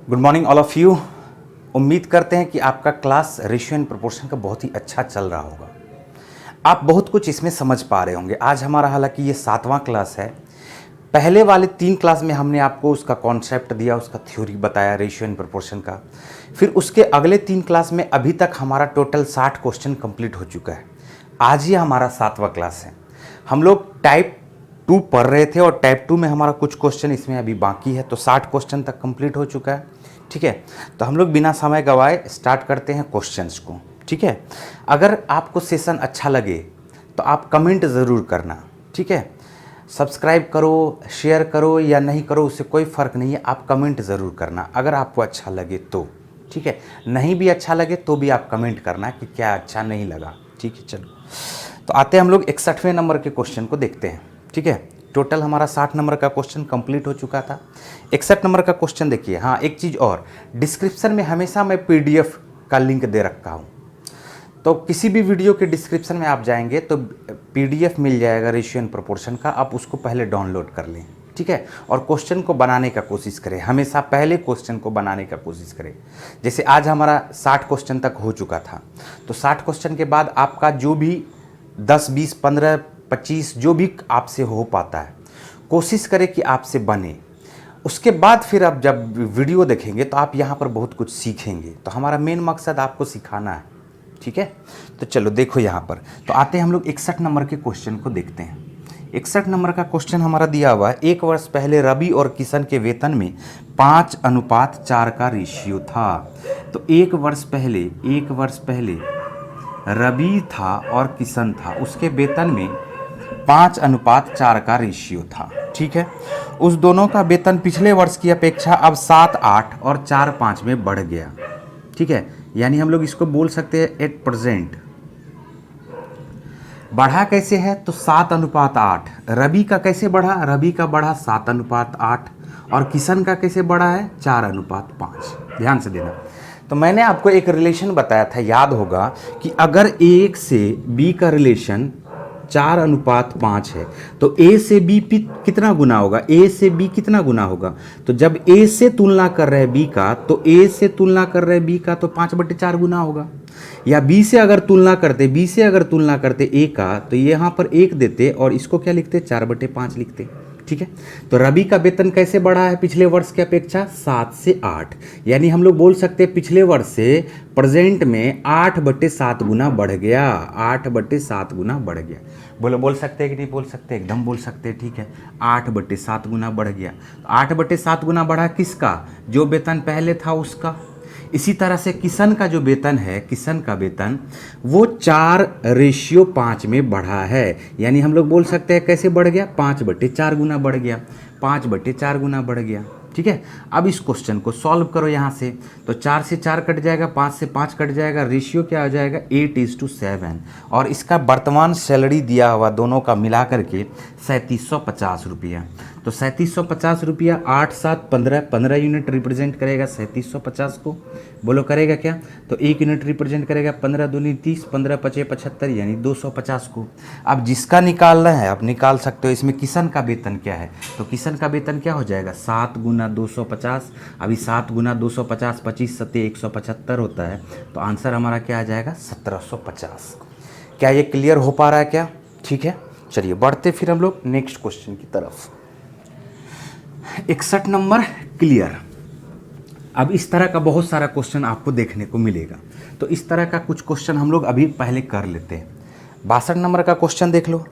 Good morning all of you. उम्मीद करते हैं कि आपका क्लास रेशियो एंड प्रोपोर्शन का बहुत ही अच्छा चल रहा होगा। आप बहुत कुछ इसमें समझ पा रहे होंगे। आज हमारा हालांकि ये 7वां क्लास है। पहले वाले 3 क्लास में हमने आपको उसका कॉन्सेप्ट दिया, उसका थ्योरी बताया रेशियो एंड प्रोपोर्शन का। फिर उसके अगले 3 क्लास में अभी तक हमारा टोटल 60 क्वेश्चन कंप्लीट हो चुका है। आज ही हमारा 7वां क्लास है। हम लोग टाइप 2 पढ़ रहे थे और टाइप 2 में हमारा कुछ क्वेश्चन इसमें अभी बाकी है, तो 60 क्वेश्चन तक कंप्लीट हो चुका है। ठीक है, तो हम लोग बिना समय गवाए स्टार्ट करते हैं क्वेश्चंस को। ठीक है, अगर आपको सेशन अच्छा लगे तो आप कमेंट ज़रूर करना। ठीक है, सब्सक्राइब करो, शेयर करो या नहीं करो, उससे कोई फ़र्क नहीं है, आप कमेंट ज़रूर करना अगर आपको अच्छा लगे तो। ठीक है, नहीं भी अच्छा लगे तो भी आप कमेंट करना कि क्या अच्छा नहीं लगा। ठीक है, चलो तो आते हैं हम लोग 61वें नंबर के क्वेश्चन को देखते हैं। ठीक है, टोटल हमारा 60 नंबर का क्वेश्चन कंप्लीट हो चुका था। 61 नंबर का क्वेश्चन देखिए। हाँ, एक चीज़ और, डिस्क्रिप्शन में हमेशा मैं पीडीएफ का लिंक दे रखा हूँ, तो किसी भी वीडियो के डिस्क्रिप्शन में आप जाएंगे तो पीडीएफ मिल जाएगा रेशियो एंड प्रोपोर्शन का, आप उसको पहले डाउनलोड कर लें। ठीक है, और क्वेश्चन को बनाने का कोशिश करें, हमेशा पहले क्वेश्चन को बनाने का कोशिश करें। जैसे आज हमारा 60 क्वेश्चन तक हो चुका था, तो 60 क्वेश्चन के बाद आपका जो भी 10, 20, 15, 25 जो भी आपसे हो पाता है, कोशिश करें कि आपसे बने। उसके बाद फिर आप जब वीडियो देखेंगे तो आप यहाँ पर बहुत कुछ सीखेंगे। तो हमारा मेन मकसद आपको सिखाना है। ठीक है, तो चलो देखो यहाँ पर, तो आते हैं हम लोग 61 नंबर के क्वेश्चन को देखते हैं। 61 नंबर का क्वेश्चन हमारा दिया हुआ है, 1 वर्ष पहले रवि और किशन के वेतन में 5:4 का रेशियो था। तो 1 वर्ष पहले रवि था और किशन था, उसके वेतन में 5:4 का रेशियो था। ठीक है, उस दोनों का वेतन पिछले वर्ष की अपेक्षा अब 7-8 और 4-5 में बढ़ गया। ठीक है, यानी हम लोग इसको बोल सकते हैं एट प्रेजेंट। बढ़ा कैसे है, तो 7:8। रवि का कैसे बढ़ा, रवि का बढ़ा 7:8 और किशन का कैसे बढ़ा है 4:5। ध्यान से देना। तो मैंने आपको एक रिलेशन बताया था, याद होगा, कि अगर 1 से बी का रिलेशन 4:5 है तो ए से बी कितना गुना होगा, ए से बी कितना गुना होगा। तो जब ए से तुलना कर रहे हैं बी का, तो ए से तुलना कर रहे हैं बी का, तो 5/4 गुना होगा। या बी से अगर तुलना करते ए का, तो यहाँ पर 1 देते और इसको क्या लिखते, 4/5 लिखते। ठीक है, तो रवि का वेतन कैसे बढ़ा है पिछले वर्ष की अपेक्षा, 7 से 8। यानी हम लोग बोल सकते हैं पिछले वर्ष से प्रेजेंट में 8/7 गुना बढ़ गया, 8/7 गुना बढ़ गया। बोल सकते हैं कि नहीं बोल सकते, एकदम बोल सकते हैं। ठीक है, 8/7 गुना बढ़ गया। 8/7 गुना बढ़ा किसका, जो वेतन पहले था उसका। इसी तरह से किशन का जो वेतन है, किशन का वेतन वो 4:5 में बढ़ा है। यानी हम लोग बोल सकते हैं कैसे बढ़ गया, 5/4 गुना बढ़ गया, 5/4 गुना बढ़ गया। ठीक है, अब इस क्वेश्चन को सॉल्व करो यहाँ से, तो 4 से 4 कट जाएगा, 5 से 5 कट जाएगा, रेशियो क्या हो जाएगा 8:7। और इसका वर्तमान सैलरी दिया हुआ दोनों का मिला करके 3750 रुपया। तो 3750 रुपया 8, 7, 15, 15 यूनिट रिप्रेजेंट करेगा 3750 को। बोलो करेगा क्या, तो 1 यूनिट रिप्रेजेंट करेगा 15 दूनी 30, 15 पचे 75, यानी 250 को। अब जिसका निकालना है आप निकाल सकते हो। इसमें किशन का वेतन क्या है, तो किशन का वेतन क्या हो जाएगा 7 गुना 250। अभी 7 गुना 250, 25 सत्ते 175 होता है, तो आंसर हमारा क्या आ जाएगा 1750। क्या ये क्लियर हो पा रहा है क्या। ठीक है, चलिए बढ़ते फिर हम लोग नेक्स्ट क्वेश्चन की तरफ। 61 नंबर क्लियर। अब इस तरह का बहुत सारा क्वेश्चन आपको देखने को मिलेगा, तो इस तरह का कुछ क्वेश्चन हम लोग अभी पहले कर लेते हैं। 62 नंबर का क्वेश्चन देख लो।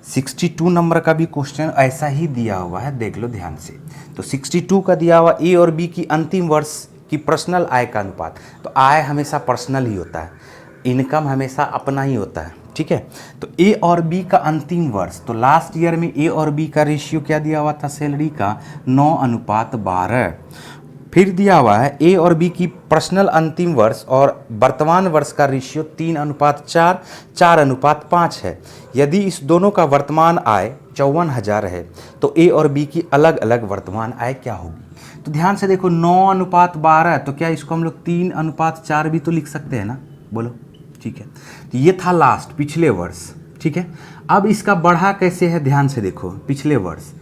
62 नंबर का भी क्वेश्चन ऐसा ही दिया हुआ है, देख लो ध्यान से। तो 62 का दिया हुआ ए और बी की अंतिम वर्ष की पर्सनल आय का अनुपात। तो आय हमेशा पर्सनल ही होता है, इनकम हमेशा अपना ही होता है। ठीक है, तो ए और बी का अंतिम वर्ष, तो लास्ट ईयर में ए और बी का रेशियो क्या दिया हुआ था सैलरी का 9:12। फिर दिया हुआ है ए और बी की पर्सनल अंतिम वर्ष और वर्तमान वर्ष का रेशियो 3:4, 4:5 है। यदि इस दोनों का वर्तमान आय 54,000 है तो ए और बी की अलग अलग वर्तमान आय क्या होगी। तो ध्यान से देखो 9:12, तो क्या इसको हम लोग 3:4 भी तो लिख सकते हैं ना, बोलो। ठीक है, तो ये था लास्ट पिछले वर्ष। ठीक है, अब इसका बढ़ा कैसे है, ध्यान से देखो पिछले वर्ष।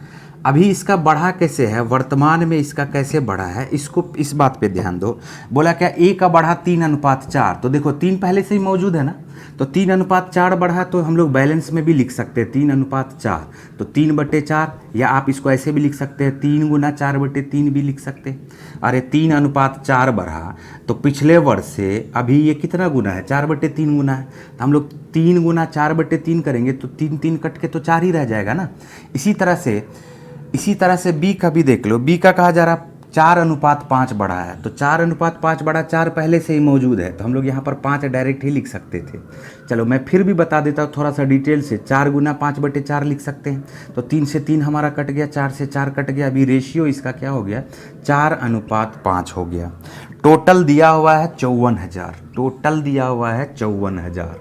अभी इसका बढ़ा कैसे है, वर्तमान में इसका कैसे बढ़ा है, इसको इस बात पे ध्यान दो। बोला क्या ए का बढ़ा 3:4, तो देखो 3 पहले से ही मौजूद है ना, तो 3:4 बढ़ा तो हम लोग बैलेंस में भी लिख सकते हैं 3:4, तो 3/4, या आप इसको ऐसे भी लिख सकते हैं 3 गुना 4/3 भी लिख सकते हैं। अरे 3:4 बढ़ा तो पिछले वर्ष से अभी ये कितना गुना है, 4/3 गुना है, तो हम लोग 3 गुना 4/3 करेंगे तो 3 3 कट के तो 4 ही रह जाएगा ना। इसी तरह से बी का भी देख लो, बी का कहा जा रहा 4:5 बढ़ा है, तो 4:5 बढ़ा, 4 पहले से ही मौजूद है, तो हम लोग यहाँ पर 5 डायरेक्ट ही लिख सकते थे। चलो मैं फिर भी बता देता हूँ थोड़ा सा डिटेल से, 4 गुना 5/4 लिख सकते हैं, तो 3 से 3 हमारा कट गया, 4 से 4 कट गया, अभी रेशियो इसका क्या हो गया, 4:5 हो गया। टोटल दिया हुआ है 54,000, टोटल दिया हुआ है 54,000,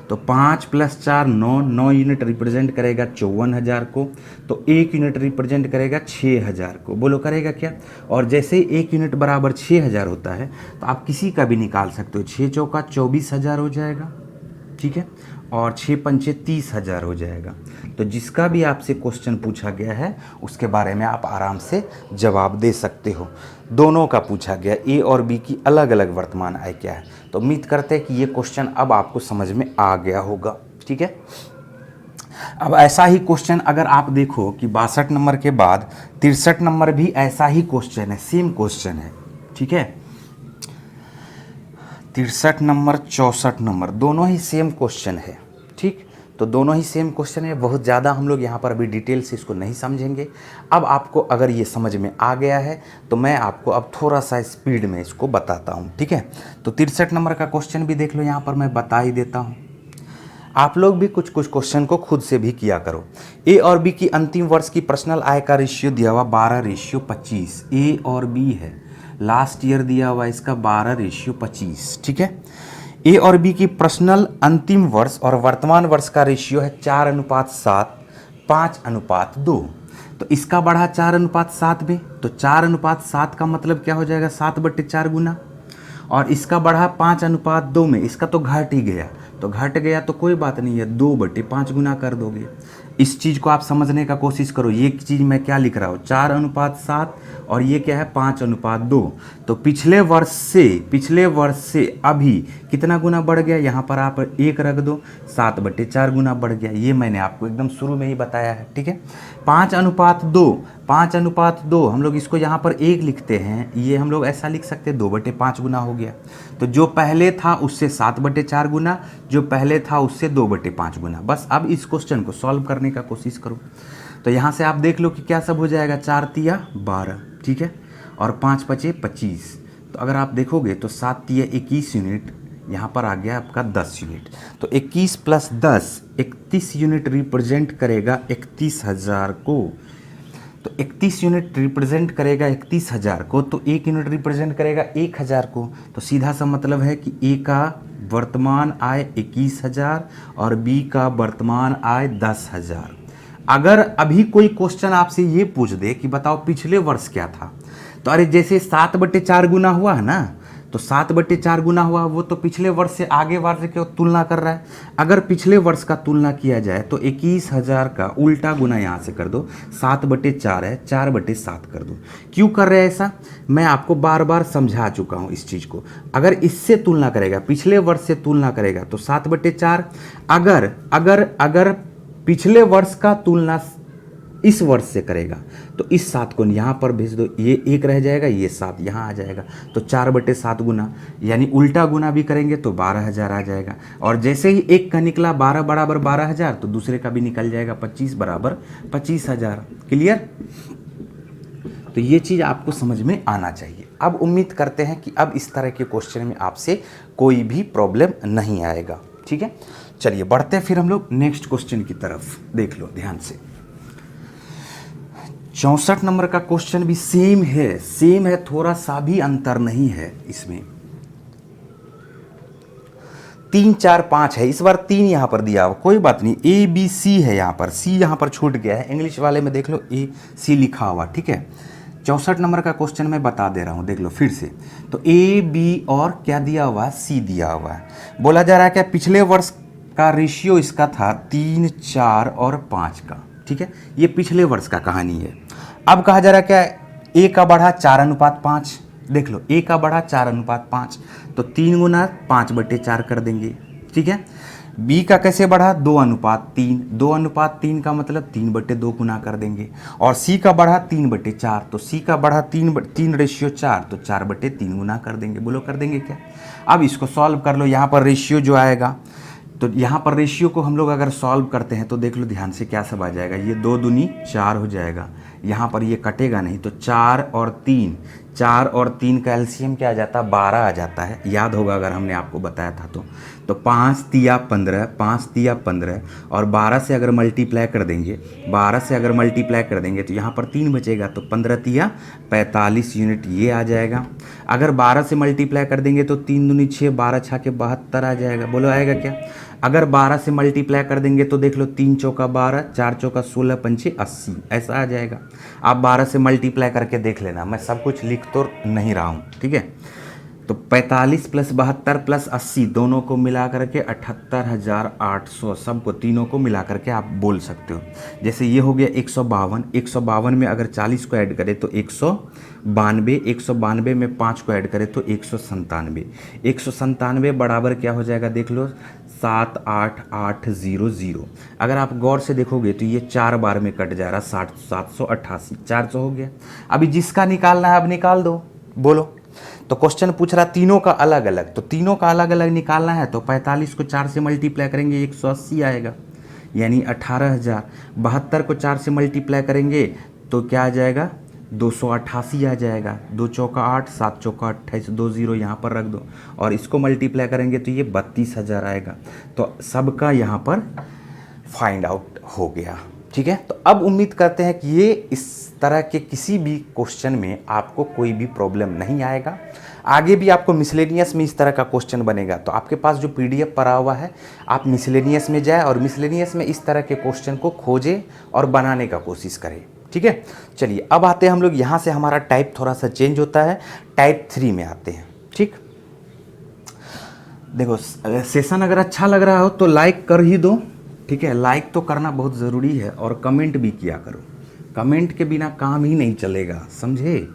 तो 5 + 4 9 यूनिट रिप्रेजेंट करेगा 54,000 को, तो 1 यूनिट रिप्रेजेंट करेगा 6,000 को। बोलो करेगा क्या, और जैसे ही 1 यूनिट बराबर 6,000 होता है तो आप किसी का भी निकाल सकते हो, 6 चौका 24,000 हो जाएगा, ठीक है, और 6 पंचे 30,000 हो जाएगा। तो जिसका भी आपसे क्वेश्चन पूछा गया है उसके बारे में आप आराम से जवाब दे सकते हो। दोनों का पूछा गया, ए और बी की अलग अलग वर्तमान आय क्या है। तो उम्मीद करते हैं कि ये क्वेश्चन अब आपको समझ में आ गया होगा, ठीक है। अब ऐसा ही क्वेश्चन अगर आप देखो कि 62 नंबर के बाद 63 नंबर भी ऐसा ही क्वेश्चन है, सेम क्वेश्चन है, ठीक है। 63 नंबर 64 नंबर दोनों ही सेम क्वेश्चन है, ठीक। तो दोनों ही सेम क्वेश्चन है, बहुत ज़्यादा हम लोग यहाँ पर अभी डिटेल से इसको नहीं समझेंगे। अब आपको अगर ये समझ में आ गया है तो मैं आपको अब थोड़ा सा स्पीड में इसको बताता हूँ, ठीक है। तो 63 नंबर का क्वेश्चन भी देख लो, यहाँ पर मैं बता ही देता हूँ। आप लोग भी कुछ कुछ क्वेश्चन को खुद से भी किया करो। ए और बी की अंतिम वर्ष की पर्सनल आय का रेशियो दिया हुआ 12:25, ए और बी है, लास्ट ईयर दिया हुआ इसका 12:25, ठीक है। ए और बी की पर्सनल अंतिम वर्ष और वर्तमान वर्ष का रेशियो है 4:7, 5:2, तो इसका बढ़ा 4:7 में, तो 4:7 का मतलब क्या हो जाएगा, 7/4 गुना, और इसका बढ़ा 5:2 में, इसका तो घट ही गया, तो घट गया तो कोई बात नहीं है, 2/5 गुना कर दोगे। इस चीज़ को आप समझने का कोशिश करो, ये चीज़ मैं क्या लिख रहा हूँ, 4:7 और ये क्या है 5:2, तो पिछले वर्ष से अभी कितना गुना बढ़ गया, यहाँ पर आप 1 रख दो, 7/4 गुना बढ़ गया। ये मैंने आपको एकदम शुरू में ही बताया है, ठीक है। 5:2 हम लोग इसको यहाँ पर 1 लिखते हैं, ये हम लोग ऐसा लिख सकते हैं 2/5 गुना हो गया। तो जो पहले था उससे 7/4 गुना, जो पहले था उससे 2/5 गुना। बस अब इस क्वेश्चन को सॉल्व करने का कोशिश करो। तो यहाँ से आप देख लो कि क्या सब हो जाएगा, 4 तिया 12, ठीक है, और 5 पचे 25। तो अगर आप देखोगे तो 7 तिया 21 यूनिट, यहाँ पर आ गया आपका 10 यूनिट, तो 21 + 10 31 यूनिट रिप्रेजेंट करेगा 31,000 को। तो 31 यूनिट रिप्रेजेंट करेगा 31,000 को, तो 1 यूनिट रिप्रेजेंट करेगा 1,000 को। तो सीधा सा मतलब है कि ए का वर्तमान आय 21,000 और बी का वर्तमान आय 10,000। अगर अभी कोई क्वेश्चन आपसे ये पूछ दे कि बताओ पिछले वर्ष क्या था, तो अरे जैसे 7/4 गुना हुआ है ना, तो 7/4 गुना हुआ, वो तो पिछले वर्ष से आगे वर्ष की तुलना कर रहा है। अगर पिछले वर्ष का तुलना किया जाए तो 21,000 का उल्टा गुना यहाँ से कर दो, 7/4 है, 4/7 कर दो। क्यों कर रहे हैं ऐसा, मैं आपको बार बार समझा चुका हूँ इस चीज़ को। अगर इससे तुलना करेगा, पिछले वर्ष से तुलना करेगा तो 7/4, अगर पिछले वर्ष का तुलना इस वर्ष से करेगा तो इस 7 को यहाँ पर भेज दो, ये 1 रह जाएगा, ये 7 यहाँ आ जाएगा, तो 4/7 गुना, यानी उल्टा गुना भी करेंगे तो 12,000 आ जाएगा। और जैसे ही एक का निकला 12 बराबर 12,000, तो दूसरे का भी निकल जाएगा 25 बराबर 25,000। क्लियर। तो ये चीज़ आपको समझ में आना चाहिए। अब उम्मीद करते हैं कि अब इस तरह के क्वेश्चन में आपसे कोई भी प्रॉब्लम नहीं आएगा, ठीक है। चलिए बढ़ते हैं फिर हम लोग नेक्स्ट क्वेश्चन की तरफ। देख लो ध्यान से, 64 नंबर का क्वेश्चन भी सेम है, थोड़ा सा भी अंतर नहीं है इसमें। 3 4 5 है, इस बार 3 यहाँ पर दिया हुआ, कोई बात नहीं, ए बी सी है, यहाँ पर सी यहाँ पर छूट गया है, इंग्लिश वाले में देख लो ए सी लिखा हुआ, ठीक है। 64 नंबर का क्वेश्चन मैं बता दे रहा हूँ, देख लो फिर से। तो ए बी और क्या दिया हुआ है, सी दिया हुआ है। बोला जा रहा है क्या पिछले वर्ष का रेशियो इसका था 3 4 और 5 का, ठीक है। ये पिछले वर्ष का कहानी है। अब कहा जा रहा क्या है, ए का बढ़ा 4:5, देख लो ए का बढ़ा 4:5, तो 3 × 5/4 कर देंगे, ठीक है। बी का कैसे बढ़ा 2:3, 2:3 का मतलब 3/2 गुना कर देंगे। और सी का बढ़ा 3/4, तो सी का बढ़ा 3:4, तो 4/3 गुना कर देंगे। बोलो कर देंगे क्या। अब इसको सॉल्व कर लो, यहाँ पर रेशियो जो आएगा, तो यहाँ पर रेशियो को हम लोग अगर सॉल्व करते हैं तो देख लो ध्यान से क्या सब आ जाएगा, ये 2 दूनी 4 हो जाएगा, यहाँ पर ये कटेगा नहीं, तो 4 और 3 का एलसीएम क्या आ जाता है 12 आ जाता है, याद होगा अगर हमने आपको बताया था तो 5 तिया 15, 5 तिया 15, और 12 से अगर मल्टीप्लाई कर देंगे, 12 से अगर मल्टीप्लाई कर देंगे तो यहाँ पर 3 बचेगा, तो 15 तिया 45 यूनिट ये आ जाएगा। अगर 12 से मल्टीप्लाई कर देंगे तो 3 दूनी 6, 12 छः के 72 आ जाएगा। बोलो आएगा क्या। अगर 12 से मल्टीप्लाई कर देंगे तो देख लो 3 चौका 12, 4 चौका 16, 5 80, ऐसा आ जाएगा। आप 12 से मल्टीप्लाई करके देख लेना, मैं सब कुछ लिख तो नहीं रहा हूँ, ठीक है। तो 45 + 72 + 80 दोनों को मिला करके 78,800, सबको तीनों को मिला करके आप बोल सकते हो। जैसे ये हो गया 152, 152 में अगर 40 को ऐड करें तो 192, 192 में 5 को ऐड करें तो 197, 197 बराबर क्या हो जाएगा देख लो 78800। अगर आप गौर से देखोगे तो ये 4 बार में कट जा रहा, 60, 788, 400 हो गया। अभी जिसका निकालना है अब निकाल दो। बोलो, तो क्वेश्चन पूछ रहा तीनों का अलग अलग, तो तीनों का अलग अलग निकालना है तो 45 को 4 से मल्टीप्लाई करेंगे 180 आएगा, यानी 18,000। 72 को 4 से मल्टीप्लाई करेंगे तो क्या आ जाएगा 288 आ जाएगा। 2 चौका 8, 7 चौका 28, 2 0 यहाँ पर रख दो, और इसको मल्टीप्लाई करेंगे तो ये 32,000 आएगा। तो सबका यहाँ पर फाइंड आउट हो गया, ठीक है। तो अब उम्मीद करते हैं कि ये इस तरह के किसी भी क्वेश्चन में आपको कोई भी प्रॉब्लम नहीं आएगा। आगे भी आपको मिसलेनियस में इस तरह का क्वेश्चन बनेगा तो आपके पास जो पीडीएफ पड़ा हुआ है आप मिसलेनियस में जाए और मिसलेनियस में इस तरह के क्वेश्चन को खोजें और बनाने का कोशिश करें, ठीक है। चलिए अब आते हैं हम लोग यहाँ से, हमारा टाइप थोड़ा सा चेंज होता है, टाइप 3 में आते हैं, ठीक। देखो सेशन अगर अच्छा लग रहा हो तो लाइक कर ही दो, ठीक है। लाइक तो करना बहुत ज़रूरी है और कमेंट भी किया करो, कमेंट के बिना काम ही नहीं चलेगा, समझे।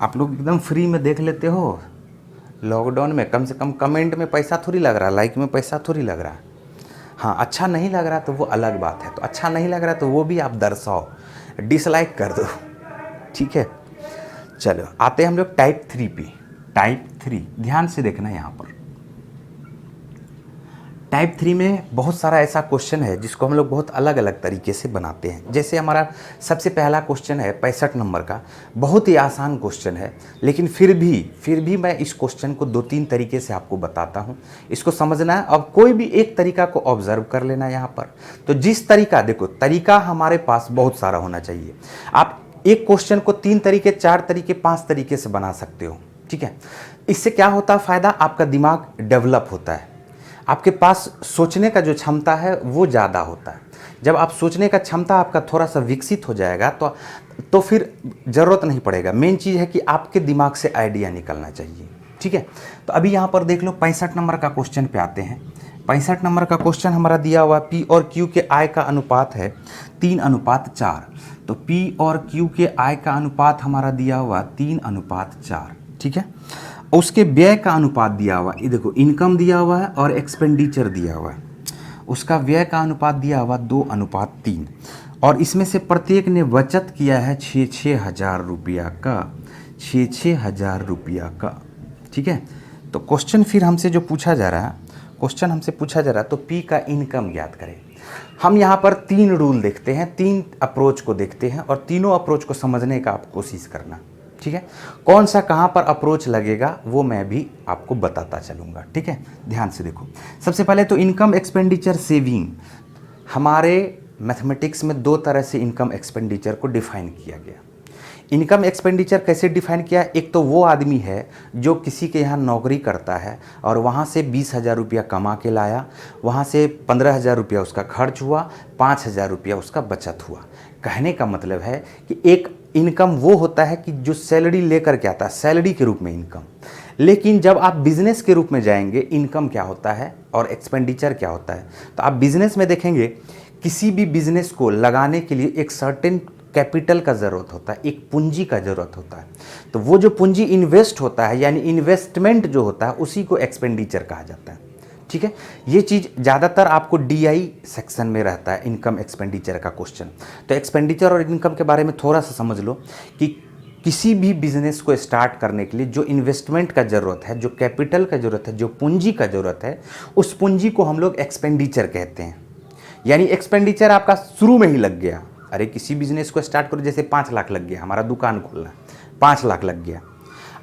आप लोग एकदम फ्री में देख लेते हो लॉकडाउन में, कम से कम कमेंट में पैसा थोड़ी लग रहा, लाइक में पैसा थोड़ी लग रहा। हाँ अच्छा नहीं लग रहा तो वो अलग बात है, तो अच्छा नहीं लग रहा तो वो भी आप दर्शाओ, डिसलाइक कर दो, ठीक है। चलो आते हैं हम लोग टाइप 3 पे। टाइप 3 ध्यान से देखना, यहाँ पर टाइप 3 में बहुत सारा ऐसा क्वेश्चन है जिसको हम लोग बहुत अलग अलग तरीके से बनाते हैं। जैसे हमारा सबसे पहला क्वेश्चन है 65 नंबर का, बहुत ही आसान क्वेश्चन है, लेकिन फिर भी मैं इस क्वेश्चन को 2-3 तरीके से आपको बताता हूँ, इसको समझना है। अब कोई भी एक तरीका को ऑब्जर्व कर लेना यहाँ पर। तो जिस तरीका, देखो तरीका हमारे पास बहुत सारा होना चाहिए। आप एक क्वेश्चन को 3 तरीके, 4 तरीके, 5 तरीके से बना सकते हो, ठीक है। इससे क्या होता है फ़ायदा, आपका दिमाग डेवलप होता है, आपके पास सोचने का जो क्षमता है वो ज़्यादा होता है। जब आप सोचने का क्षमता आपका थोड़ा सा विकसित हो जाएगा तो फिर ज़रूरत नहीं पड़ेगा। मेन चीज़ है कि आपके दिमाग से आइडिया निकलना चाहिए, ठीक है। तो अभी यहाँ पर देख लो 65 नंबर का क्वेश्चन पे आते हैं। 65 नंबर का क्वेश्चन हमारा दिया हुआ P और Q के आय का अनुपात है 3:4। तो P और Q के आय का अनुपात हमारा दिया हुआ 3:4, ठीक है। उसके व्यय का अनुपात दिया हुआ, ये देखो इनकम दिया हुआ है और एक्सपेंडिचर दिया हुआ है, उसका व्यय का अनुपात दिया हुआ 2:3, और इसमें से प्रत्येक ने बचत किया है 6-6 हज़ार रुपया का, 6-6 हज़ार रुपया का, ठीक है। तो क्वेश्चन फिर हमसे जो पूछा जा रहा है, क्वेश्चन हमसे पूछा जा रहा है तो P का इनकम ज्ञात करें। हम यहाँ पर 3 रूल देखते हैं, 3 अप्रोच को देखते हैं और तीनों अप्रोच को समझने का आप कोशिश करना, ठीक है। कौन सा कहाँ पर अप्रोच लगेगा वो मैं भी आपको बताता चलूँगा, ठीक है। ध्यान से देखो, सबसे पहले तो इनकम एक्सपेंडिचर सेविंग, हमारे मैथमेटिक्स में 2 तरह से इनकम एक्सपेंडिचर को डिफाइन किया गया। इनकम एक्सपेंडिचर कैसे डिफाइन किया, एक तो वो आदमी है जो किसी के यहाँ नौकरी करता है और वहाँ से 20,000 रुपया कमा के लाया, वहाँ से 15,000 रुपया उसका खर्च हुआ, 5,000 रुपया उसका बचत हुआ। कहने का मतलब है कि एक इनकम वो होता है कि जो सैलरी लेकर के आता है, सैलरी के रूप में इनकम। लेकिन जब आप बिजनेस के रूप में जाएंगे, इनकम क्या होता है और एक्सपेंडिचर क्या होता है, तो आप बिजनेस में देखेंगे किसी भी बिजनेस को लगाने के लिए एक सर्टेन कैपिटल का ज़रूरत होता है, एक पूंजी का ज़रूरत होता है। तो वो जो पूंजी इन्वेस्ट होता है यानी इन्वेस्टमेंट जो होता है उसी को एक्सपेंडिचर कहा जाता है। ठीक है, ये चीज़ ज़्यादातर आपको डीआई सेक्शन में रहता है, इनकम एक्सपेंडिचर का क्वेश्चन। तो एक्सपेंडिचर और इनकम के बारे में थोड़ा सा समझ लो कि किसी भी बिजनेस को स्टार्ट करने के लिए जो इन्वेस्टमेंट का ज़रूरत है, जो कैपिटल का ज़रूरत है, जो पूंजी का ज़रूरत है, उस पूंजी को हम लोग एक्सपेंडिचर कहते हैं। यानी एक्सपेंडिचर आपका शुरू में ही लग गया। अरे किसी बिजनेस को स्टार्ट करो, जैसे 5 लाख लग गया, हमारा दुकान खोलना, 5 लाख लग गया।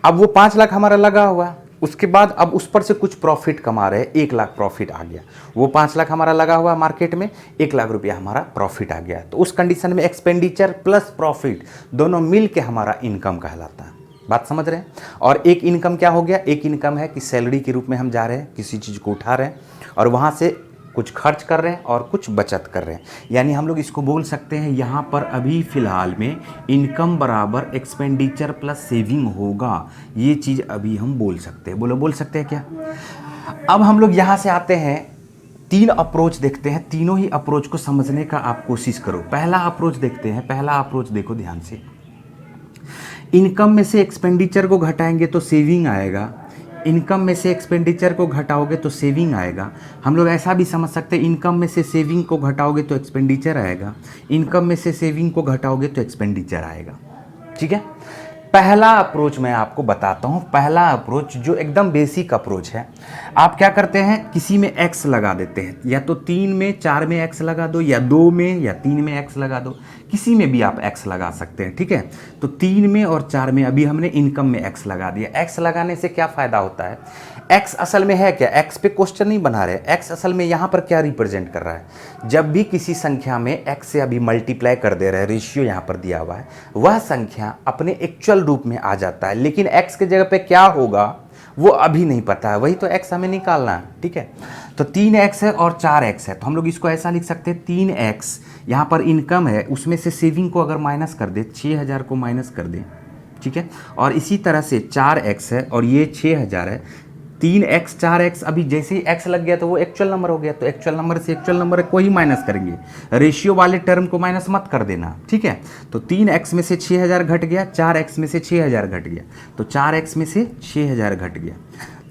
अब वो 5 लाख हमारा लगा हुआ, उसके बाद अब उस पर से कुछ प्रॉफिट कमा रहे हैं, 1 लाख प्रॉफिट आ गया। वो 5 लाख हमारा लगा हुआ मार्केट में, 1 लाख रुपया हमारा प्रॉफिट आ गया। तो उस कंडीशन में एक्सपेंडिचर प्लस प्रॉफिट दोनों मिल के हमारा इनकम कहलाता है। बात समझ रहे हैं? और एक इनकम क्या हो गया? एक इनकम है कि सैलरी के रूप में हम जा रहे हैं, किसी चीज़ को उठा रहे हैं और वहाँ से कुछ खर्च कर रहे हैं और कुछ बचत कर रहे हैं। यानी हम लोग इसको बोल सकते हैं यहाँ पर अभी फ़िलहाल में इनकम बराबर एक्सपेंडिचर प्लस सेविंग होगा। ये चीज़ अभी हम बोल सकते हैं। बोल सकते हैं क्या? अब हम लोग यहाँ से आते हैं, 3 अप्रोच देखते हैं। तीनों ही अप्रोच को समझने का आप कोशिश करो। पहला अप्रोच देखते हैं। पहला अप्रोच देखो ध्यान से। इनकम में से एक्सपेंडिचर को घटाएंगे तो सेविंग आएगा, इनकम में से एक्सपेंडिचर को घटाओगे तो सेविंग आएगा। हम लोग ऐसा भी समझ सकते हैं, इनकम में से सेविंग को घटाओगे तो एक्सपेंडिचर आएगा, इनकम में से सेविंग को घटाओगे तो एक्सपेंडिचर आएगा। ठीक है, पहला अप्रोच मैं आपको बताता हूं। पहला अप्रोच जो एकदम बेसिक अप्रोच है, आप क्या करते हैं, किसी में एक्स लगा देते हैं, या तो 3 में 4 में एक्स लगा दो, या 2 में या 3 में एक्स लगा दो, किसी में भी आप एक्स लगा सकते हैं। ठीक है, तो 3 में और 4 में अभी हमने इनकम में एक्स लगा दिया। एक्स लगाने से क्या फ़ायदा होता है? एक्स असल में है क्या? एक्स पे क्वेश्चन नहीं बना रहे। एक्स असल में यहाँ पर क्या रिप्रेजेंट कर रहा है? जब भी किसी संख्या में एक्स से अभी मल्टीप्लाई कर दे रहे हैं, रेशियो यहाँ पर दिया हुआ है, वह संख्या अपने एक्चुअल रूप में आ जाता है। लेकिन एक्स के जगह पे क्या होगा वो अभी नहीं पता है, वही तो एक्स हमें निकालना है। ठीक है, तो 3x है और 4x है, तो हम लोग इसको ऐसा लिख सकते हैं, 3x यहाँ पर इनकम है, उसमें से सेविंग को अगर माइनस कर दे, 6000 को माइनस कर दे। ठीक है, और इसी तरह से 4x है और ये 6000 है। 3x 4x, अभी जैसे ही x लग गया तो वो एक्चुअल नंबर हो गया, तो एक्चुअल नंबर से एक्चुअल नंबर को ही माइनस करेंगे, रेशियो वाले टर्म को माइनस मत कर देना। ठीक है, तो 3x में से 6000 घट गया, 4x में से 6000 घट गया, तो 4x में से 6000 घट गया।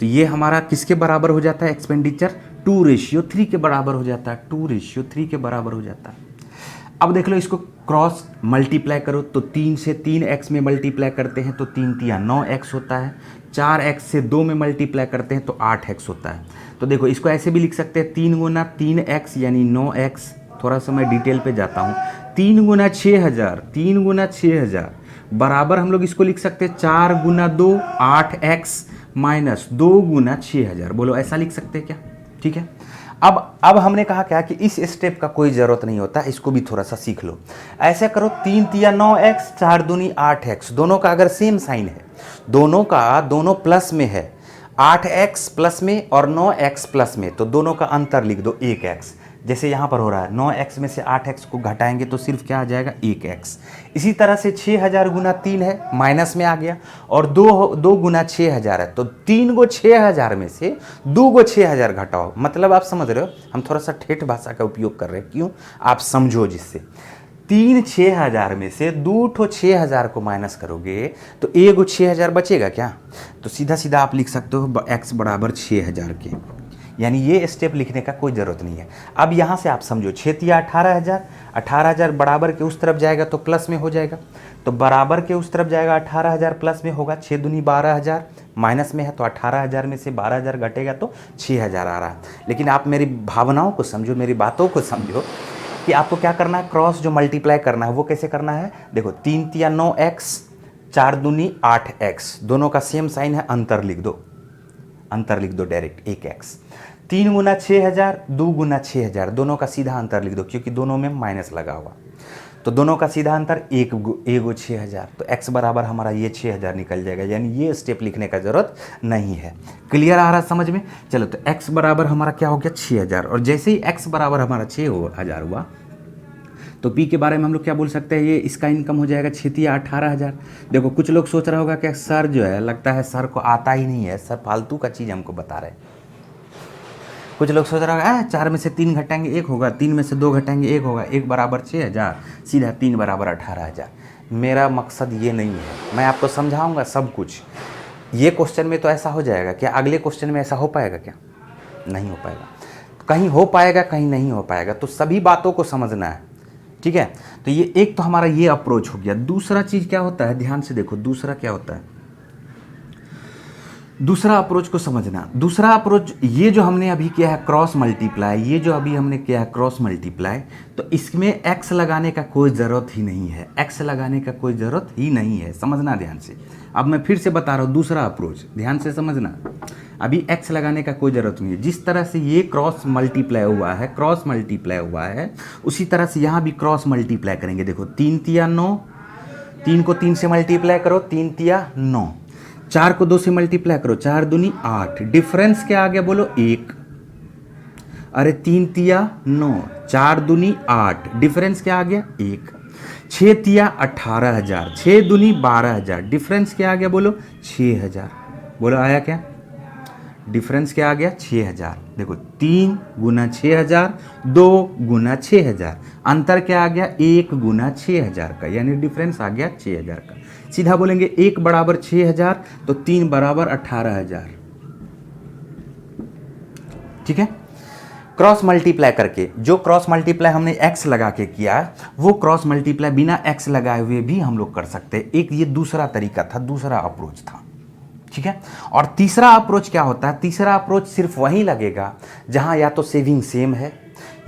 तो ये हमारा किसके बराबर हो जाता है? एक्सपेंडिचर 2:3 के बराबर हो जाता है, 2:3 के बराबर हो जाता है। अब देख लो, इसको क्रॉस मल्टीप्लाई करो, तो 3 से 3x में मल्टीप्लाई करते हैं तो 3 तिया 9x होता है, 4x से 2 में मल्टीप्लाई करते हैं तो 8x होता है। तो देखो, इसको ऐसे भी लिख सकते हैं, 3 गुना 3x यानी 9x। थोड़ा सा मैं डिटेल पे जाता हूँ। 3 गुना 6000, 3 गुना 6000 बराबर हम लोग इसको लिख सकते हैं 4 गुना 2 8x माइनस 2 गुना 6000। बोलो, ऐसा लिख सकते हैं क्या? ठीक है, अब हमने कहा क्या कि इस स्टेप का कोई ज़रूरत नहीं होता, इसको भी थोड़ा सा सीख लो। ऐसे करो, 3 तिया 9x, 4 दूनी 8x, दोनों का अगर सेम साइन है, दोनों प्लस में है, 8x प्लस में और 9x प्लस में, तो दोनों का अंतर लिख दो 1x। जैसे यहाँ पर हो रहा है, 9x में से 8x को घटाएंगे तो सिर्फ क्या आ जाएगा? 1x। इसी तरह से 6000 गुना 3 है, माइनस में आ गया, और 2 गुना 6000 है, तो 3 गो 6000 में से 2 गो 6000 घटाओ। मतलब आप समझ रहे हो, हम थोड़ा सा ठेठ भाषा का उपयोग कर रहे हैं, क्यों? आप समझो। जिससे 3 6000 में से 2 ठो 6000 को माइनस करोगे तो 1 गो 6000 बचेगा क्या? तो सीधा सीधा आप लिख सकते हो x बराबर 6000 के। यानी ये स्टेप लिखने का कोई ज़रूरत नहीं है। अब यहाँ से आप समझो, 6 तिया 18000, 18000 बराबर के उस तरफ जाएगा तो प्लस में हो जाएगा, तो बराबर के उस तरफ जाएगा, 18000 प्लस में होगा, 6 दूनी 12000, माइनस में है तो 18000 में से 12000 घटेगा तो 6000 आ रहा है। लेकिन आप मेरी भावनाओं को समझो, मेरी बातों को समझो कि आपको क्या करना है, क्रॉस जो मल्टीप्लाई करना है वो कैसे करना है। देखो, 3 तिया 9x, 4 दूनी 8x, दोनों का सेम साइन है, अंतर लिख दो डायरेक्ट 1x। 3 गुना 6000, 2 गुना 6000, दोनों का सीधा अंतर लिख दो, क्योंकि दोनों में माइनस लगा हुआ, तो दोनों का सीधा अंतर 1 गो 6000, तो x बराबर हमारा ये 6000 निकल जाएगा। यानी ये स्टेप लिखने का जरूरत नहीं है। क्लियर आ रहा है समझ में? चलो, तो x बराबर हमारा क्या हो गया? 6000। और जैसे ही x बराबर हमारा 6000 हुआ तो p के बारे में हम लोग क्या बोल सकते हैं? ये इसका इनकम हो जाएगा 6 तिया 18000। देखो, कुछ लोग सोच रहा होगा कि सर जो है, लगता है सर को आता ही नहीं है, सर फालतू का चीज़ हमको बता रहे हैं। कुछ लोग सोच रहे हैं 4 में से 3 घटाएंगे 1 होगा, 3 में से 2 घटाएंगे 1 होगा, 1 बराबर 6000, सीधा 3 बराबर 18000। मेरा मकसद ये नहीं है, मैं आपको समझाऊंगा सब कुछ। ये क्वेश्चन में तो ऐसा हो जाएगा, क्या अगले क्वेश्चन में ऐसा हो पाएगा? क्या नहीं हो पाएगा। कहीं हो पाएगा, कहीं नहीं हो पाएगा, तो सभी बातों को समझना है, ठीक है। तो ये एक तो हमारा ये अप्रोच हो गया। दूसरा चीज़ क्या होता है, ध्यान से देखो, दूसरा क्या होता है, दूसरा अप्रोच को समझना। दूसरा अप्रोच ये जो हमने अभी किया है क्रॉस मल्टीप्लाई, ये जो अभी हमने किया है क्रॉस मल्टीप्लाई, तो इसमें एक्स लगाने का कोई ज़रूरत ही नहीं है, एक्स लगाने का कोई ज़रूरत ही नहीं है, समझना ध्यान से। अब मैं फिर से बता रहा हूँ दूसरा अप्रोच, ध्यान से समझना। अभी एक्स लगाने का कोई ज़रूरत नहीं है। जिस तरह से ये क्रॉस मल्टीप्लाई हुआ है, क्रॉस मल्टीप्लाई हुआ है, उसी तरह से यहाँ भी क्रॉस मल्टीप्लाई करेंगे। देखो 3 तिया 9, 3 को 3 से मल्टीप्लाई करो, 3 तिया 9, 4 को 2 से मल्टीप्लाई करो, 4 दूनी 8, डिफरेंस क्या आ गया बोलो 1। अरे 3 तिया 9, 4 दूनी 8, डिफरेंस क्या आ गया 1। 6 तिया 18000, 6 दूनी 12000, डिफरेंस क्या आ गया बोलो 6000। बोलो आया क्या? डिफरेंस क्या आ गया 6000। देखो 3 गुना 6000, 2 गुना 6000, अंतर क्या आ गया 1 गुना 6000 का, यानी डिफरेंस आ गया 6000 का। सीधा बोलेंगे 1 बराबर 6000 तो 3 बराबर 18000, ठीक है। क्रॉस मल्टीप्लाई करके, जो क्रॉस मल्टीप्लाई हमने एक्स लगा के किया, वो क्रॉस मल्टीप्लाई बिना एक्स लगाए हुए भी हम लोग कर सकते हैं। एक ये दूसरा तरीका था, दूसरा अप्रोच था, ठीक है। और तीसरा अप्रोच क्या होता है? तीसरा अप्रोच सिर्फ वहीं लगेगा जहां या तो सेविंग सेम है,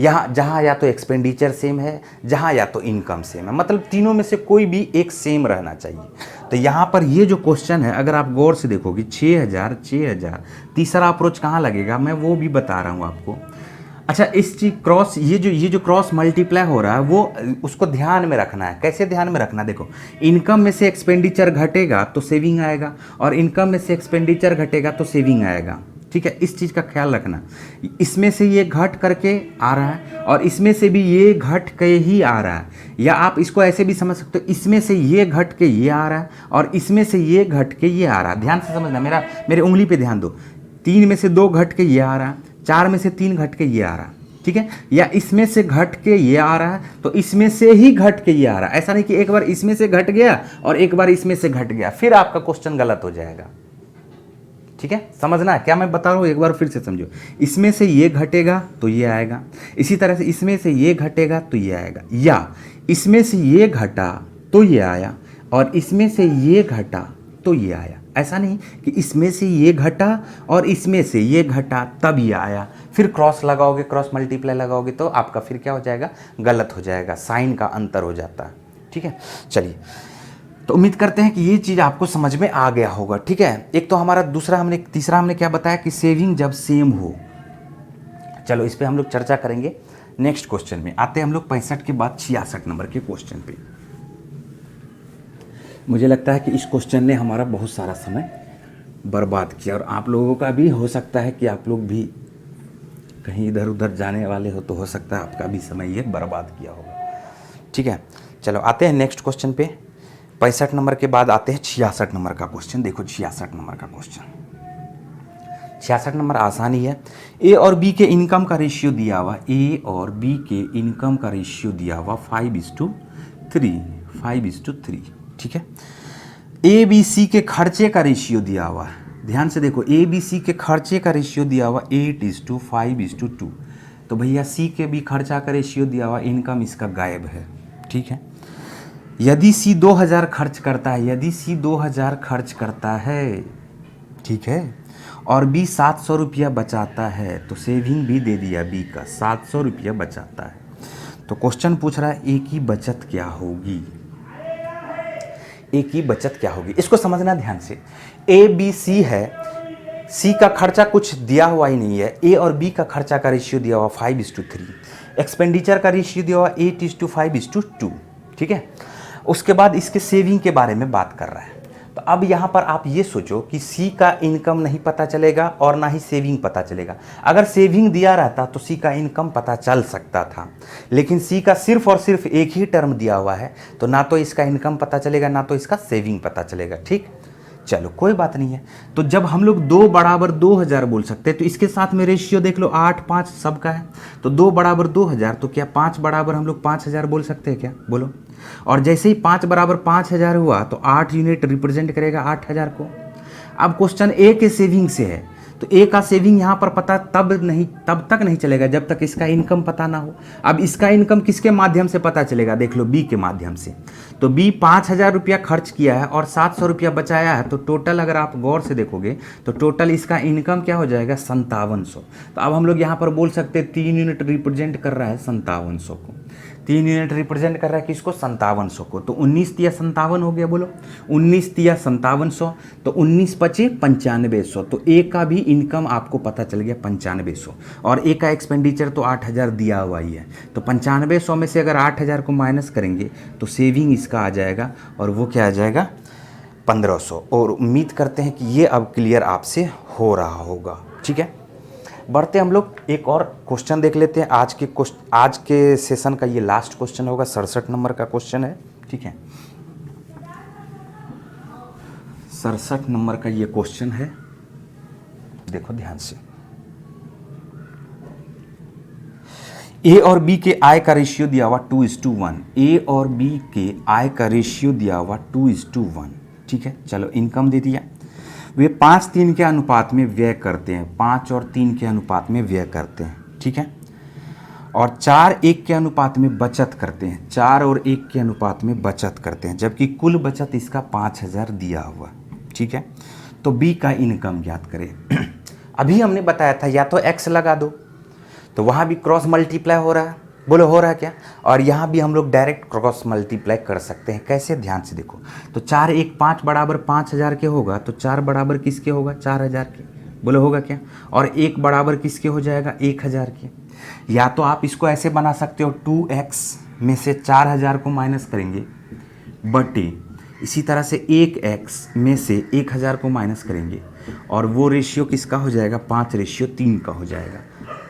जहां या तो एक्सपेंडिचर सेम है, जहां या तो इनकम सेम है, मतलब तीनों में से कोई भी एक सेम रहना चाहिए। तो यहाँ पर ये जो क्वेश्चन है, अगर आप गौर से देखोगे 6000, तीसरा अप्रोच कहाँ लगेगा मैं वो भी बता रहा हूँ आपको। अच्छा, इस चीज क्रॉस, ये जो क्रॉस मल्टीप्लाई हो रहा है वो उसको ध्यान में रखना है। कैसे ध्यान में रखना? देखो, इनकम में से एक्सपेंडिचर घटेगा तो सेविंग आएगा, और इनकम में से एक्सपेंडिचर घटेगा तो सेविंग आएगा, ठीक है। इस चीज़ का ख्याल रखना। इसमें से ये घट करके आ रहा है और इसमें से भी ये घट के ही आ रहा है, या आप इसको ऐसे भी समझ सकते हो, इसमें से ये घट के ये आ रहा है और इसमें से ये घट के ये आ रहा है। ध्यान से समझना, मेरे उंगली पे ध्यान दो। 3 में से 2 घट के ये आ रहा है, 4 में से 3 घट के ये आ रहा है, ठीक है। या इसमें से घट के ये आ रहा है तो इसमें से ही घट के ये आ रहा है। ऐसा नहीं कि एक बार इसमें से घट गया और एक बार इसमें से घट गया, फिर आपका क्वेश्चन गलत हो जाएगा, ठीक है। समझना है क्या मैं बता रहा हूँ, एक बार फिर से समझो। इसमें से ये घटेगा तो ये आएगा, इसी तरह से इसमें से ये घटेगा तो ये आएगा, या इसमें से ये घटा तो ये आया और इसमें से ये घटा तो ये आया। ऐसा नहीं कि इसमें से ये घटा और इसमें से ये घटा तब ये आया, फिर क्रॉस लगाओगे, क्रॉस मल्टीप्लाई लगाओगे तो आपका फिर क्या हो जाएगा, गलत हो जाएगा, साइन का अंतर हो जाता है, ठीक है। चलिए, तो उम्मीद करते हैं कि ये चीज़ आपको समझ में आ गया होगा, ठीक है। एक तो हमारा तीसरा हमने क्या बताया कि सेविंग जब सेम हो। चलो इस पे हम लोग चर्चा करेंगे नेक्स्ट क्वेश्चन में। आते हैं हम लोग 65 के बाद 66 नंबर के क्वेश्चन पे। मुझे लगता है कि इस क्वेश्चन ने हमारा बहुत सारा समय बर्बाद किया, और आप लोगों का भी हो सकता है कि आप लोग भी कहीं इधर उधर जाने वाले हो तो हो सकता है आपका भी समय ये बर्बाद किया होगा, ठीक है। चलो आते हैं नेक्स्ट क्वेश्चन पे। 65 नंबर के बाद आते हैं 66 नंबर का क्वेश्चन। देखो 66 नंबर का क्वेश्चन, 66 नंबर आसानी है। ए और बी के इनकम का रेशियो दिया हुआ, ए और बी के इनकम का रेशियो दिया हुआ 5:3, ठीक है। ए बी सी के खर्चे का रेशियो दिया हुआ है, ध्यान से देखो, ए बी सी के खर्चे का रेशियो दिया हुआ 8:5:2। तो भैया सी के भी खर्चा का रेशियो दिया हुआ, इनकम इसका गायब है, ठीक है। यदि सी 2000 खर्च करता है, यदि सी 2000 खर्च करता है, ठीक है, और बी 700 रुपया बचाता है, तो सेविंग भी दे दिया बी का, 700 रुपया बचाता है। तो क्वेश्चन पूछ रहा है ए की बचत क्या होगी, ए की बचत क्या होगी। इसको समझना ध्यान से। ए बी सी है, सी का खर्चा कुछ दिया हुआ ही नहीं है, ए और बी का खर्चा का रेशियो दिया हुआ 5:3, एक्सपेंडिचर का रेशियो दिया हुआ 8:5:2, ठीक है। उसके बाद इसके सेविंग के बारे में बात कर रहा है। तो अब यहाँ पर आप ये सोचो कि सी का इनकम नहीं पता चलेगा और ना ही सेविंग पता चलेगा। अगर सेविंग दिया रहता तो सी का इनकम पता चल सकता था, लेकिन सी का सिर्फ और सिर्फ एक ही टर्म दिया हुआ है, तो ना तो इसका इनकम पता चलेगा ना तो इसका सेविंग पता चलेगा, ठीक। चलो कोई बात नहीं है। तो जब हम लोग 2 बराबर 2000 बोल सकते हैं तो इसके साथ में रेशियो देख लो 8 5 सबका है। तो 2 बराबर 2000, तो क्या 5 बराबर हम लोग 5000 बोल सकते हैं क्या? बोलो। और जैसे ही 5 बराबर 5000 हुआ तो 8 यूनिट रिप्रेजेंट करेगा 8000 को। अब क्वेश्चन ए के सेविंग से है, तो ए का सेविंग यहाँ पर पता तब तक नहीं चलेगा जब तक इसका इनकम पता ना हो। अब इसका इनकम किसके माध्यम से पता चलेगा? देख लो बी के माध्यम से। तो बी 5000 रुपया खर्च किया है और 700 रुपया बचाया है, तो टोटल अगर आप गौर से देखोगे तो टोटल इसका इनकम क्या हो जाएगा? 5700। तो अब हम लोग यहाँ पर बोल सकते हैं 3 यूनिट रिप्रेजेंट कर रहा है 5700 को। 3 यूनिट रिप्रेजेंट कर रहा है किसको? 5700 को। तो 19 तिया 57 हो गया, बोलो 19 तिया 5700, तो 19 पचे 9500। तो ए का भी इनकम आपको पता चल गया 9500, और ए का एक्सपेंडिचर तो 8000 दिया हुआ ही है। तो 9500 में से अगर 8000 को माइनस करेंगे तो सेविंग इसका आ जाएगा, और वो क्या आ जाएगा? 1500। और उम्मीद करते हैं कि ये अब क्लियर आपसे हो रहा होगा। ठीक है, बढ़ते हम लोग एक और क्वेश्चन देख लेते हैं। आज के सेशन का ये लास्ट क्वेश्चन होगा, 67 नंबर का क्वेश्चन है। ठीक है, 67 नंबर का ये क्वेश्चन है, देखो ध्यान से। ए और बी के आय का रेशियो दिया हुआ 2:1। ए और बी के आय का रेशियो दिया हुआ 2:1। ठीक है, चलो इनकम दे दिया। वे 5:3 के अनुपात में व्यय करते हैं, 5 और 3 के अनुपात में व्यय करते हैं। ठीक है, और 4:1 के अनुपात में बचत करते हैं, 4 और 1 के अनुपात में बचत करते हैं, जबकि कुल बचत इसका 5000 दिया हुआ। ठीक है, तो बी का इनकम ज्ञात करें। अभी हमने बताया था या तो एक्स लगा दो, तो वहाँ भी क्रॉस मल्टीप्लाई हो रहा है, बोलो हो रहा है क्या? और यहाँ भी हम लोग डायरेक्ट क्रॉस मल्टीप्लाई कर सकते हैं। कैसे? ध्यान से देखो। तो 4 1 5 बराबर 5000 के होगा, तो 4 बराबर किसके होगा? 4000 के, बोलो होगा क्या? और 1 बराबर किसके हो जाएगा? 1000 के। या तो आप इसको ऐसे बना सकते हो, 2x में से 4000 को माइनस करेंगे बटे, इसी तरह से 1x में से 1000 को माइनस करेंगे, और वो रेशियो किसका हो जाएगा? 5:3 का हो जाएगा।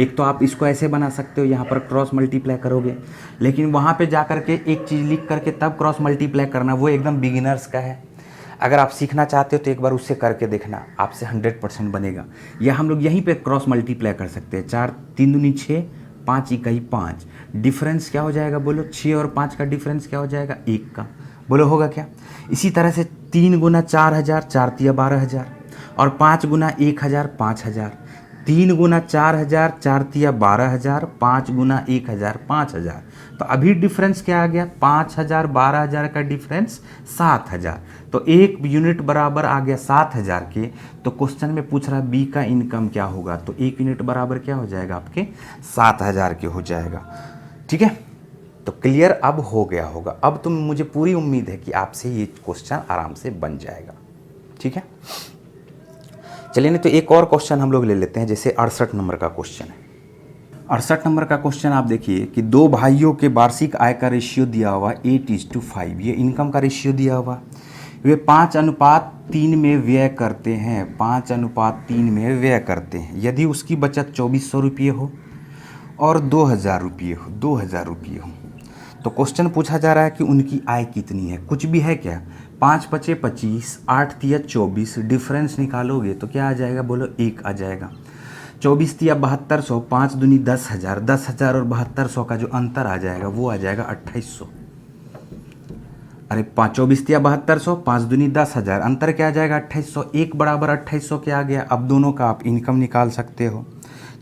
एक तो आप इसको ऐसे बना सकते हो, यहाँ पर क्रॉस मल्टीप्लाई करोगे, लेकिन वहाँ पे जा करके एक चीज़ लिख करके तब क्रॉस मल्टीप्लाई करना, वो एकदम बिगिनर्स का है। अगर आप सीखना चाहते हो तो एक बार उससे करके देखना, आपसे 100% बनेगा। या हम लोग यहीं पे क्रॉस मल्टीप्लाई कर सकते हैं, 4 3 दूनी 6, 5 इकाई 5, डिफरेंस क्या हो जाएगा? बोलो 6 और 5 का डिफरेंस क्या हो जाएगा? 1 का, बोलो होगा क्या? इसी तरह से 3 गुना 4000, 4 तिया 12000, और 5 गुना 1000, 5000, 3 गुना 4000, 4 तिया 12000, 5 गुना 1000, 5000। तो अभी डिफरेंस क्या आ गया? 5000 12000 का डिफरेंस 7000, तो 1 यूनिट बराबर आ गया 7000 के। तो क्वेश्चन में पूछ रहा है बी का इनकम क्या होगा, तो 1 यूनिट बराबर क्या हो जाएगा? आपके 7000 के हो जाएगा। ठीक है, तो क्लियर अब हो गया होगा। अब तुम मुझे पूरी उम्मीद है कि आपसे ये क्वेश्चन आराम से बन जाएगा। ठीक है, चलिए नहीं तो एक और क्वेश्चन हम लोग ले लेते हैं, जैसे 68 नंबर का क्वेश्चन है। 68 नंबर का क्वेश्चन आप देखिए कि 2 भाइयों के वार्षिक आय का रेशियो दिया हुआ 8:5, ये इनकम का रेशियो दिया हुआ। वे 5:3 में व्यय करते हैं, 5:3 में व्यय करते हैं। यदि उसकी बचत 2400 रुपये हो और 2000 रुपये हो, 2000 रुपये हो, तो क्वेश्चन पूछा जा रहा है कि उनकी आय कितनी है। कुछ भी है क्या? 5 पचे 25, 8 तिया 24, डिफरेंस निकालोगे तो क्या आ जाएगा? बोलो 1 आ जाएगा। 24 तिया 7200, 5 दूनी 10,000, 10,000 और 7200 का जो अंतर आ जाएगा वो आ जाएगा 2800। अरे 24 तिया 7200, 5 दूनी 10,000, अंतर क्या आ जाएगा? 2800। 1 बराबर 2800 क्या आ गया? अब दोनों का आप इनकम निकाल सकते हो,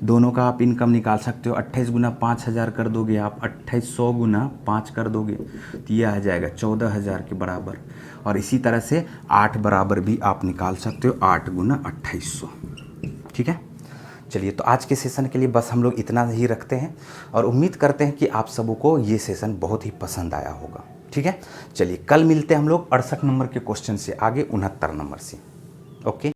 दोनों का आप इनकम निकाल सकते हो। 28 गुना 5000 कर दोगे आप, 2800 गुना 5 कर दोगे तो यह आ जाएगा 14000 के बराबर। और इसी तरह से 8 बराबर भी आप निकाल सकते हो, 8 गुना 2800। ठीक है, चलिए तो आज के सेशन के लिए बस हम लोग इतना ही रखते हैं, और उम्मीद करते हैं कि आप सबों को ये सेशन बहुत ही पसंद आया होगा। ठीक है, चलिए कल मिलते हैं हम लोग 68 नंबर के क्वेश्चन से आगे 69 नंबर से। ओके।